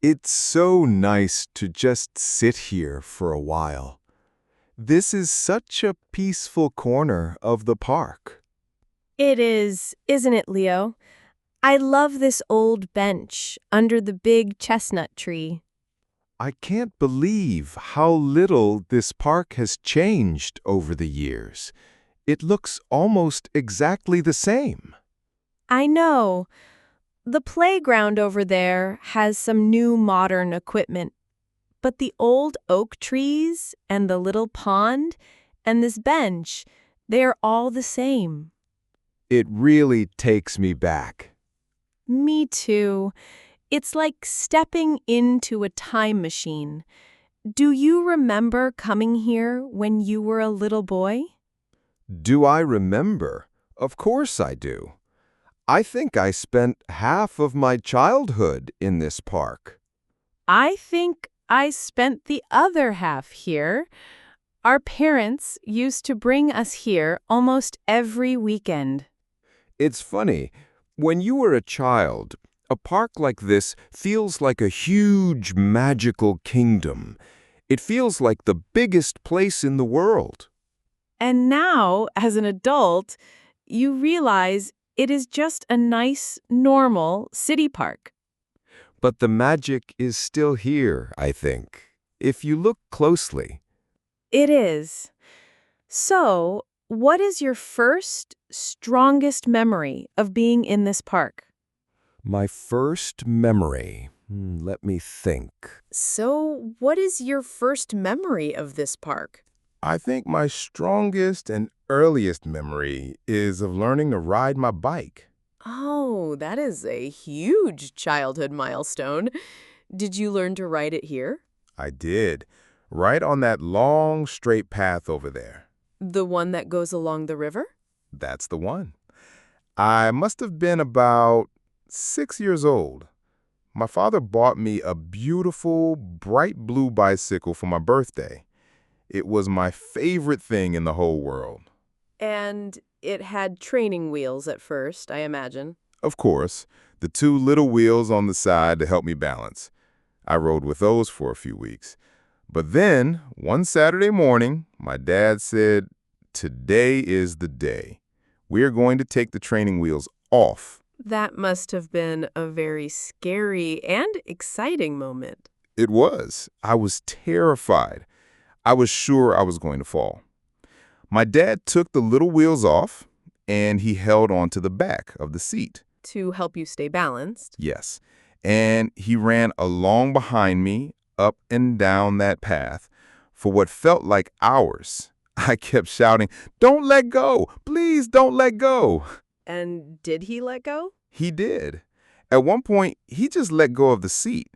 It's so nice to just sit here for a while. This is such a peaceful corner of the park. It is, isn't it, Leo? I love this old bench under the big chestnut tree. I can't believe how little this park has changed over the years. It looks almost exactly the same. I know. The playground over there has some new modern equipment, but the old oak trees and the little pond and this bench, they're all the same. It really takes me back. Me too. It's like stepping into a time machine. Do you remember coming here when you were a little boy? Do I remember? Of course I do. I think I spent half of my childhood in this park. I think I spent the other half here. Our parents used to bring us here almost every weekend. It's funny, when you were a child, a park like this feels like a huge magical kingdom. It feels like the biggest place in the world. And now, as an adult, you realize it is just a nice, normal city park. But the magic is still here, I think, if you look closely. It is. So, what is your first, strongest memory of being in this park? My first memory. Let me think. So, what is your first memory of this park? I think my strongest and earliest memory is of learning to ride my bike. Oh, that is a huge childhood milestone. Did you learn to ride it here? I did, right on that long, straight path over there. The one that goes along the river? That's the one. I must have been about 6 years old. My father bought me a beautiful, bright blue bicycle for my birthday. It was my favorite thing in the whole world. And it had training wheels at first, I imagine. Of course, the two little wheels on the side to help me balance. I rode with those for a few weeks. But then, one Saturday morning, my dad said, "Today is the day. We're going to take the training wheels off." That must have been a very scary and exciting moment. It was. I was terrified. I was sure I was going to fall. My dad took the little wheels off, and he held onto the back of the seat. To help you stay balanced. Yes. And he ran along behind me, up and down that path, for what felt like hours. I kept shouting, "Don't let go! Please don't let go!" And did he let go? He did. At one point, he just let go of the seat,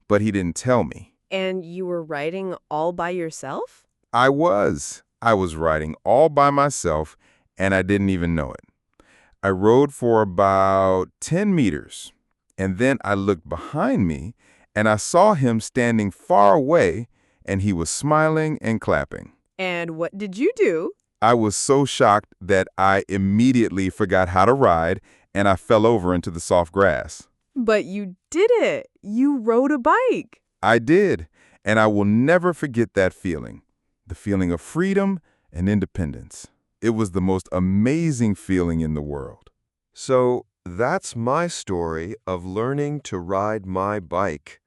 but he didn't tell me. And you were riding all by yourself? I was. I was riding all by myself, and I didn't even know it. I rode for about 10 meters, and then I looked behind me, and I saw him standing far away, and he was smiling and clapping. And what did you do? I was so shocked that I immediately forgot how to ride, and I fell over into the soft grass. But you did it. You rode a bike. I did, and I will never forget that feeling, the feeling of freedom and independence. It was the most amazing feeling in the world. So that's my story of learning to ride my bike.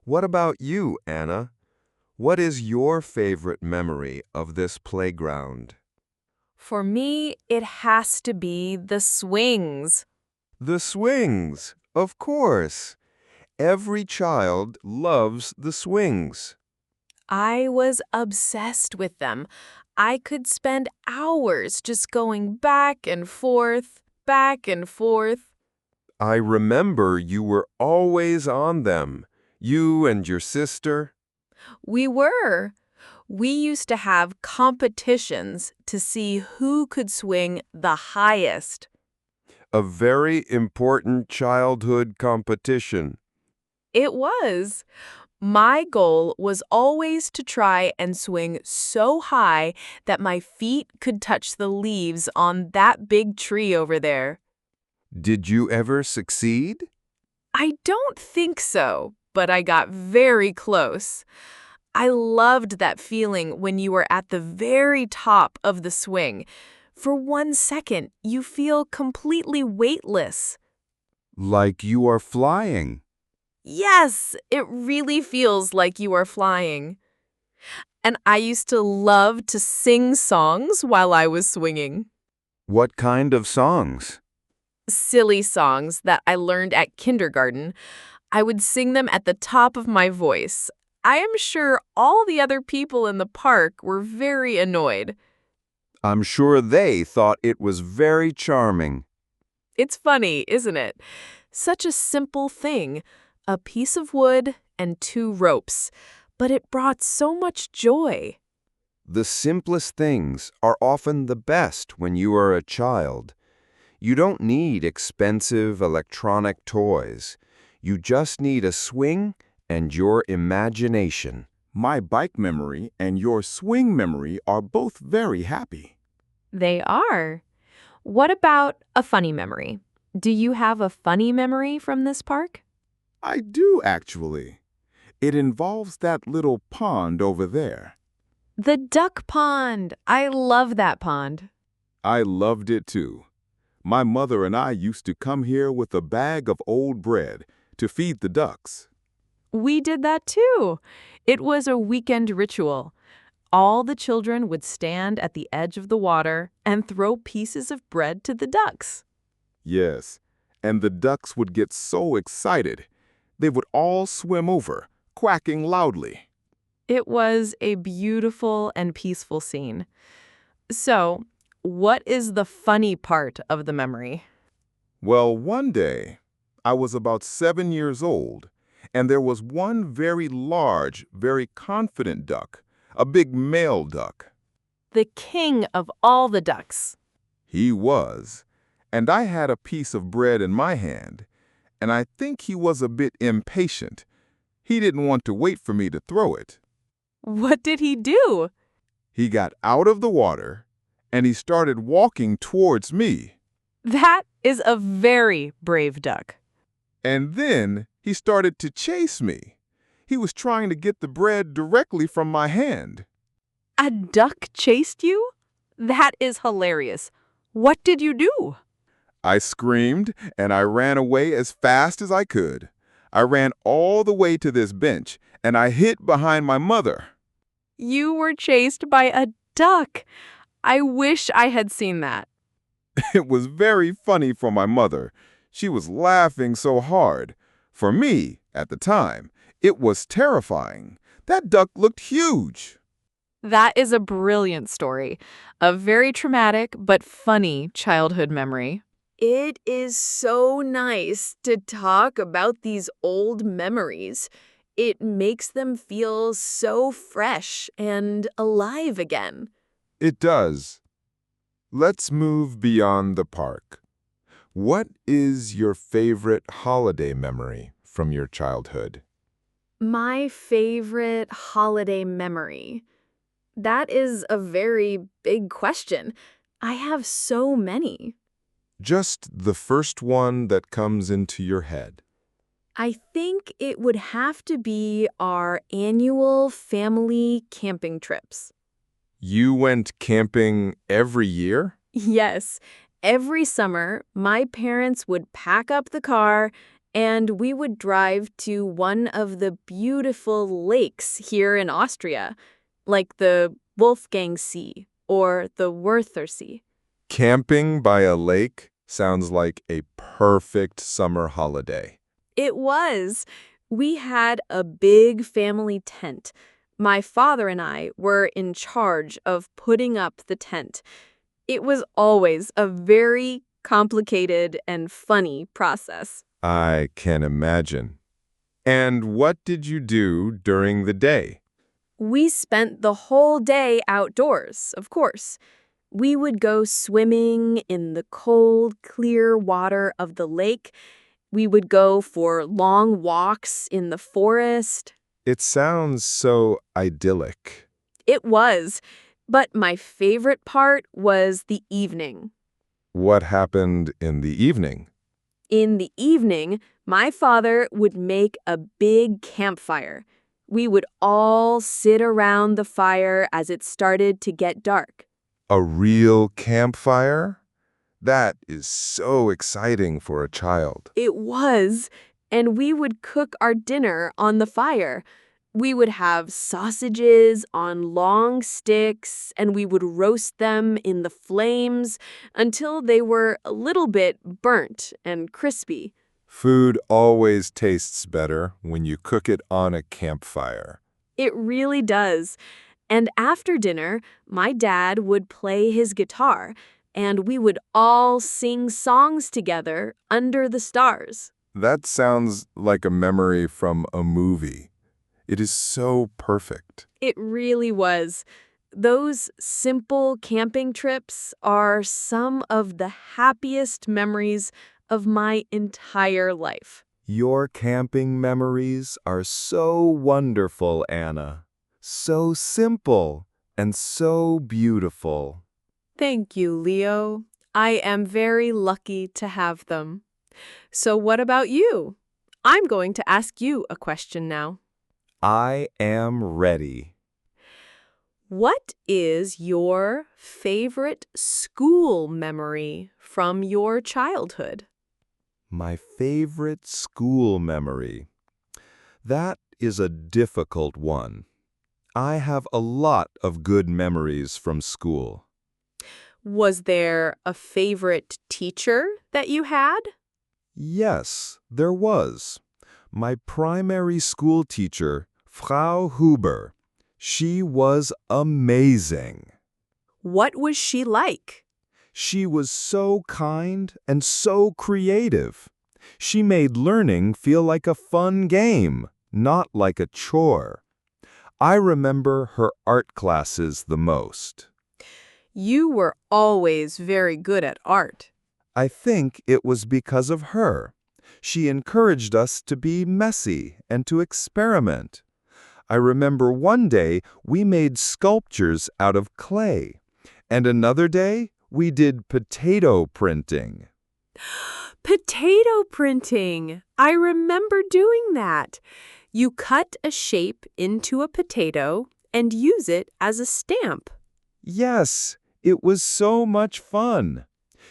What about you, Anna? What is your favorite memory of this playground? For me, it has to be the swings. The swings, of course. Every child loves the swings. I was obsessed with them. I could spend hours just going back and forth, back and forth. I remember you were always on them, you and your sister. We were. We used to have competitions to see who could swing the highest. A very important childhood competition. It was. My goal was always to try and swing so high that my feet could touch the leaves on that big tree over there. Did you ever succeed? I don't think so, but I got very close. I loved that feeling when you were at the very top of the swing. For 1 second, you feel completely weightless. Like you are flying. Yes, it really feels like you are flying. And I used to love to sing songs while I was swinging. What kind of songs? Silly songs that I learned at kindergarten. I would sing them at the top of my voice. I am sure all the other people in the park were very annoyed. I'm sure they thought it was very charming. It's funny, isn't it? Such a simple thing, a piece of wood and 2 ropes, but it brought so much joy. The simplest things are often the best when you are a child. You don't need expensive electronic toys. You just need a swing and your imagination. My bike memory and your swing memory are both very happy. They are. What about a funny memory? Do you have a funny memory from this park? I do, actually. It involves that little pond over there. The duck pond. I love that pond. I loved it too. My mother and I used to come here with a bag of old bread to feed the ducks. We did that too. It was a weekend ritual. All the children would stand at the edge of the water and throw pieces of bread to the ducks. Yes, and the ducks would get so excited. They would all swim over, quacking loudly. It was a beautiful and peaceful scene. So, what is the funny part of the memory? Well, one day, I was about 7 years old, and there was one very large, very confident duck, a big male duck. The king of all the ducks. He was, and I had a piece of bread in my hand, and I think he was a bit impatient. He didn't want to wait for me to throw it. What did he do? He got out of the water, and he started walking towards me. That is a very brave duck. And then he started to chase me. He was trying to get the bread directly from my hand. A duck chased you? That is hilarious. What did you do? I screamed, and I ran away as fast as I could. I ran all the way to this bench, and I hid behind my mother. You were chased by a duck. I wish I had seen that. It was very funny for my mother. She was laughing so hard. For me, at the time, it was terrifying. That duck looked huge. That is a brilliant story. A very traumatic but funny childhood memory. It is so nice to talk about these old memories. It makes them feel so fresh and alive again. It does. Let's move beyond the park. What is your favorite holiday memory from your childhood? My favorite holiday memory. That is a very big question. I have so many. Just the first one that comes into your head. I think it would have to be our annual family camping trips. You went camping every year? Yes, every summer, my parents would pack up the car and we would drive to one of the beautiful lakes here in Austria, like the Wolfgang Sea or the Werther Sea. Camping by a lake sounds like a perfect summer holiday. It was. We had a big family tent. My father and I were in charge of putting up the tent. It was always a very complicated and funny process. I can imagine. And what did you do during the day? We spent the whole day outdoors, of course. We would go swimming in the cold, clear water of the lake. We would go for long walks in the forest. It sounds so idyllic. It was, but my favorite part was the evening. What happened in the evening? In the evening, my father would make a big campfire. We would all sit around the fire as it started to get dark. A real campfire? That is so exciting for a child. It was, and we would cook our dinner on the fire. We would have sausages on long sticks, and we would roast them in the flames until they were a little bit burnt and crispy. Food always tastes better when you cook it on a campfire. It really does. And after dinner, my dad would play his guitar, and we would all sing songs together under the stars. That sounds like a memory from a movie. It is so perfect. It really was. Those simple camping trips are some of the happiest memories of my entire life. Your camping memories are so wonderful, Anna. So simple and so beautiful. Thank you, Leo. I am very lucky to have them. So what about you? I'm going to ask you a question now. I am ready. What is your favorite school memory from your childhood? My favorite school memory. That is a difficult one. I have a lot of good memories from school. Was there a favorite teacher that you had? Yes, there was. My primary school teacher, Frau Huber. She was amazing. What was she like? She was so kind and so creative. She made learning feel like a fun game, not like a chore. I remember her art classes the most. You were always very good at art. I think it was because of her. She encouraged us to be messy and to experiment. I remember one day we made sculptures out of clay, and another day we did potato printing. Potato printing! I remember doing that. You cut a shape into a potato and use it as a stamp. Yes, it was so much fun.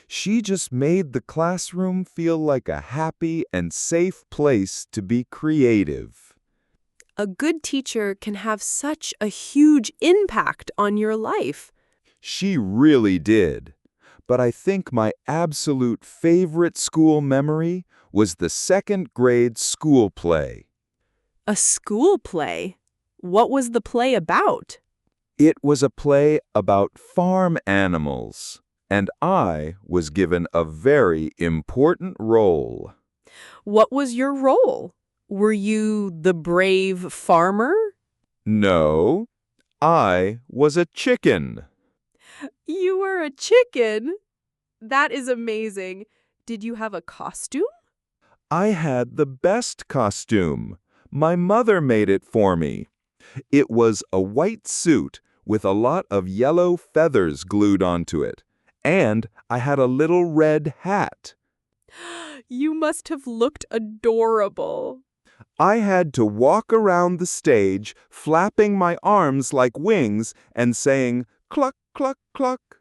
She just made the classroom feel like a happy and safe place to be creative. A good teacher can have such a huge impact on your life. She really did. But I think my absolute favorite school memory was the second grade school play. A school play? What was the play about? It was a play about farm animals, and I was given a very important role. What was your role? Were you the brave farmer? No, I was a chicken. You were a chicken? That is amazing. Did you have a costume? I had the best costume. My mother made it for me. It was a white suit with a lot of yellow feathers glued onto it, and I had a little red hat. You must have looked adorable. I had to walk around the stage, flapping my arms like wings and saying, "Cluck, cluck, cluck."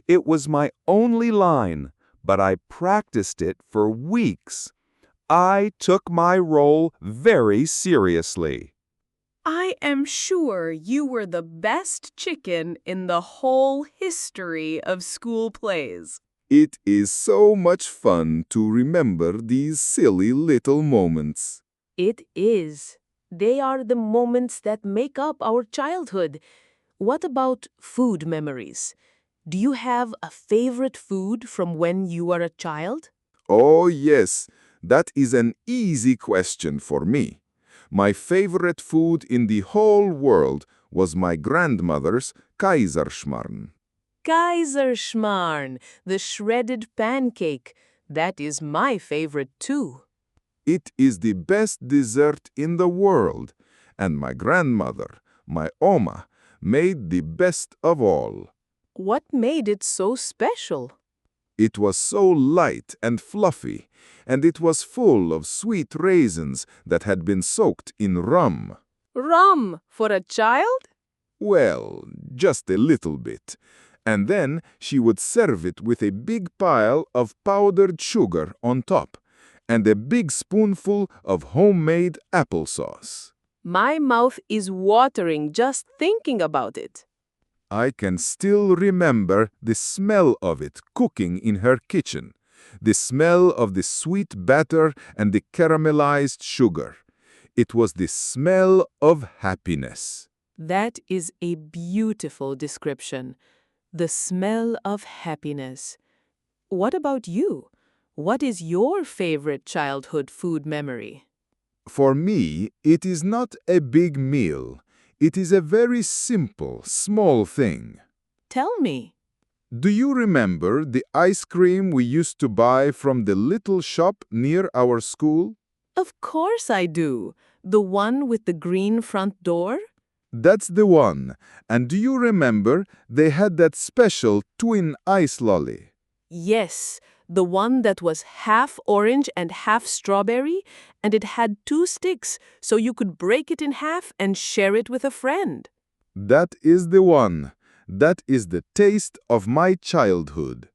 It was my only line, but I practiced it for weeks. I took my role very seriously. I am sure you were the best chicken in the whole history of school plays. It is so much fun to remember these silly little moments. It is. They are the moments that make up our childhood. What about food memories? Do you have a favorite food from when you were a child? Oh, yes, that is an easy question for me. My favorite food in the whole world was my grandmother's Kaiserschmarrn. Kaiserschmarrn, the shredded pancake. That is my favorite too. It is the best dessert in the world, and my grandmother, my Oma, made the best of all. What made it so special? It was so light and fluffy, and it was full of sweet raisins that had been soaked in rum. Rum for a child? Well, just a little bit. And then she would serve it with a big pile of powdered sugar on top, and a big spoonful of homemade applesauce. My mouth is watering just thinking about it. I can still remember the smell of it cooking in her kitchen, the smell of the sweet batter and the caramelized sugar. It was the smell of happiness. That is a beautiful description. The smell of happiness. What about you? What is your favorite childhood food memory? For me, it is not a big meal. It is a very simple, small thing. Tell me. Do you remember the ice cream we used to buy from the little shop near our school? Of course I do. The one with the green front door? That's the one. And do you remember they had that special twin ice lolly? Yes, the one that was half orange and half strawberry, and it had two sticks, so you could break it in half and share it with a friend. That is the one. That is the taste of my childhood.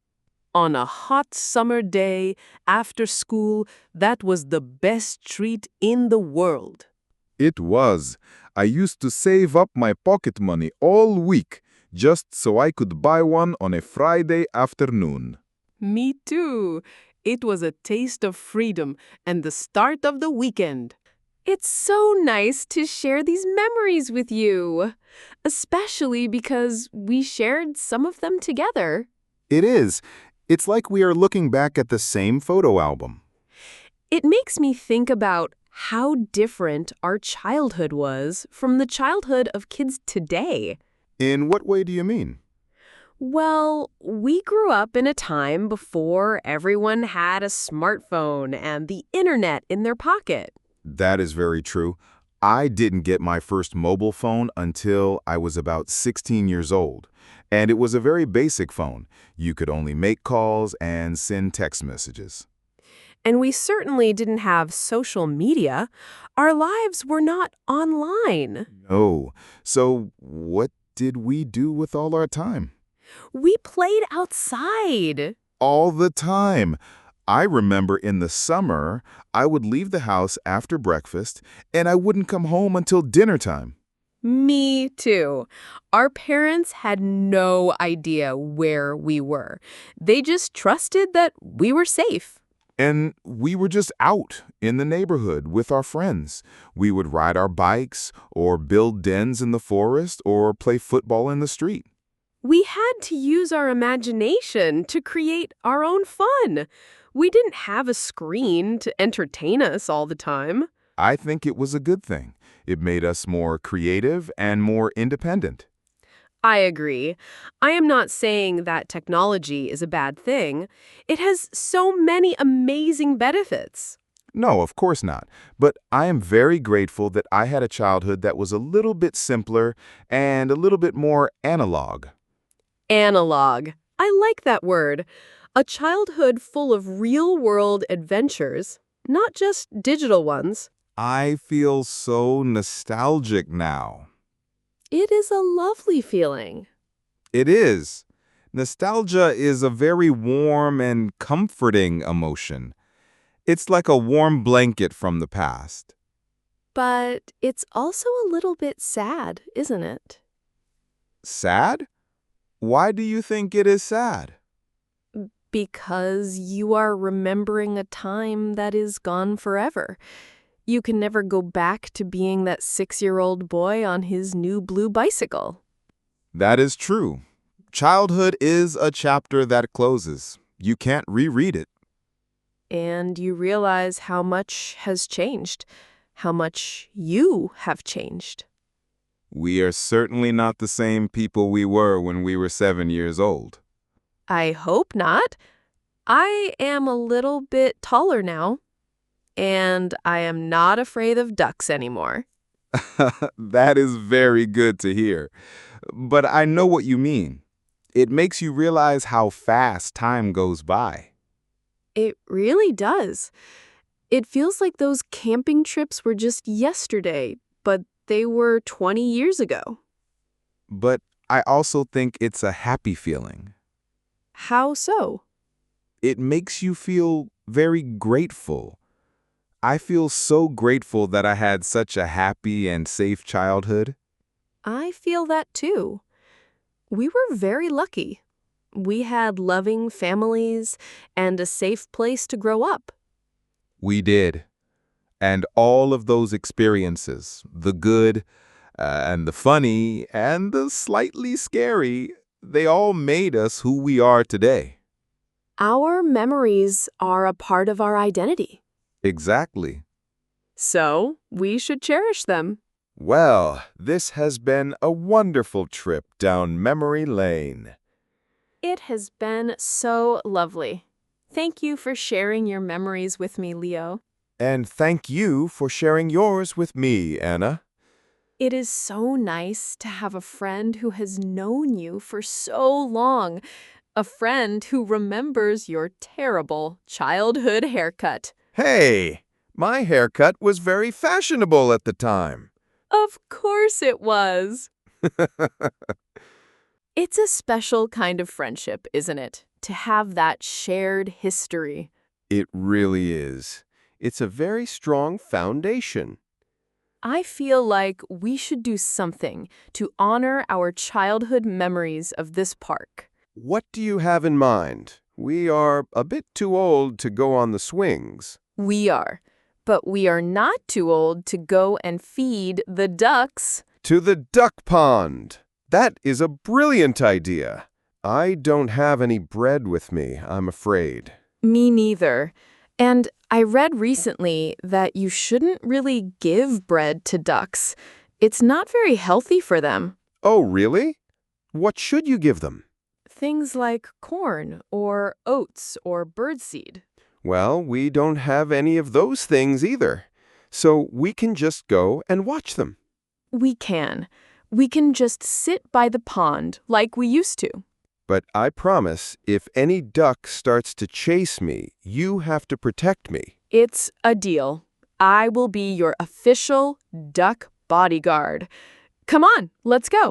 On a hot summer day, after school, that was the best treat in the world. It was. I used to save up my pocket money all week just so I could buy one on a Friday afternoon. Me too. It was a taste of freedom and the start of the weekend. It's so nice to share these memories with you, especially because we shared some of them together. It is. It's like we are looking back at the same photo album. It makes me think about how different our childhood was from the childhood of kids today. In what way do you mean? Well, we grew up in a time before everyone had a smartphone and the internet in their pocket. That is very true. I didn't get my first mobile phone until I was about 16 years old. And it was a very basic phone. You could only make calls and send text messages. And we certainly didn't have social media. Our lives were not online. No. So what did we do with all our time? We played outside. All the time. I remember in the summer, I would leave the house after breakfast, and I wouldn't come home until dinner time. Me too. Our parents had no idea where we were. They just trusted that we were safe. And we were just out in the neighborhood with our friends. We would ride our bikes or build dens in the forest or play football in the street. We had to use our imagination to create our own fun. We didn't have a screen to entertain us all the time. I think it was a good thing. It made us more creative and more independent. I agree. I am not saying that technology is a bad thing. It has so many amazing benefits. No, of course not. But I am very grateful that I had a childhood that was a little bit simpler and a little bit more analog. Analog. I like that word. A childhood full of real-world adventures, not just digital ones. I feel so nostalgic now. It is a lovely feeling. It is. Nostalgia is a very warm and comforting emotion. It's like a warm blanket from the past. But it's also a little bit sad, isn't it? Sad? Why do you think it is sad? Because you are remembering a time that is gone forever. You can never go back to being that 6-year-old boy on his new blue bicycle. That is true. Childhood is a chapter that closes. You can't reread it. And you realize how much has changed, how much you have changed. We are certainly not the same people we were when we were 7 years old. I hope not. I am a little bit taller now, and I am not afraid of ducks anymore. That is very good to hear. But I know what you mean. It makes you realize how fast time goes by. It really does. It feels like those camping trips were just yesterday, but they were 20 years ago. But I also think it's a happy feeling. How so? It makes you feel very grateful. I feel so grateful that I had such a happy and safe childhood. I feel that too. We were very lucky. We had loving families and a safe place to grow up. We did. And all of those experiences, the good and the funny and the slightly scary, they all made us who we are today. Our memories are a part of our identity, Exactly. so we should cherish them. Well, this has been a wonderful trip down memory lane. It has been so lovely. Thank you for sharing your memories with me, Leo. And thank you for sharing yours with me, Anna. It is so nice to have a friend who has known you for so long, a friend who remembers your terrible childhood haircut. Hey, my haircut was very fashionable at the time. Of course it was. It's a special kind of friendship, isn't it? To have that shared history. It really is. It's a very strong foundation. I feel like we should do something to honor our childhood memories of this park. What do you have in mind? We are a bit too old to go on the swings. We are. But we are not too old to go and feed the ducks. To the duck pond. That is a brilliant idea. I don't have any bread with me, I'm afraid. Me neither. And I read recently that you shouldn't really give bread to ducks. It's not very healthy for them. Oh, really? What should you give them? Things like corn or oats or birdseed. Well, we don't have any of those things either. So we can just go and watch them. We can. We can just sit by the pond like we used to. But I promise, if any duck starts to chase me, you have to protect me. It's a deal. I will be your official duck bodyguard. Come on, let's go.